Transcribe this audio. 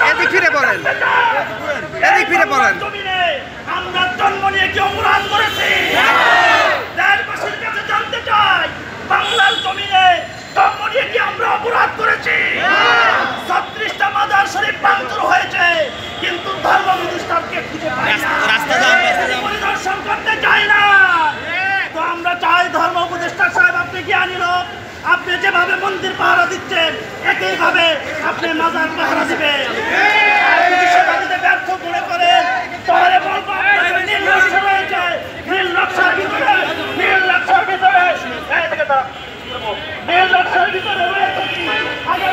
এদিক ফিরে বলেন, এদিক ফিরে বলেন। আমরা জন্ম নিয়ে কি অপরাধ করেছি? দেশবাসীর কাছে জানতে চাই, বাংলার জমিনে জন্ম নিয়ে কি আমরা অপরাধ করেছি? 36টা মাজার শরীফ ভাঙচুর হয়েছে, কিন্তু ধর্ম প্রতিষ্ঠানকে খুঁজে পাই না, পরিদর্শন করতে চাই না। তো আমরা চাই ধর্ম উপদেষ্টা সাহেব, আপনি জ্ঞানী লোক, আপনি যেভাবে মন্দির পাহারা দিচ্ছেন একইভাবে আপনি মাজার পাহারা দিবেন। সেটা যদি ব্যর্থ মনে করেন তাহলে বলবো নীল নকশা রয়েছে, নীল নকশার ভিতরে নীল নকশার ভিতরে রয়েছে আগে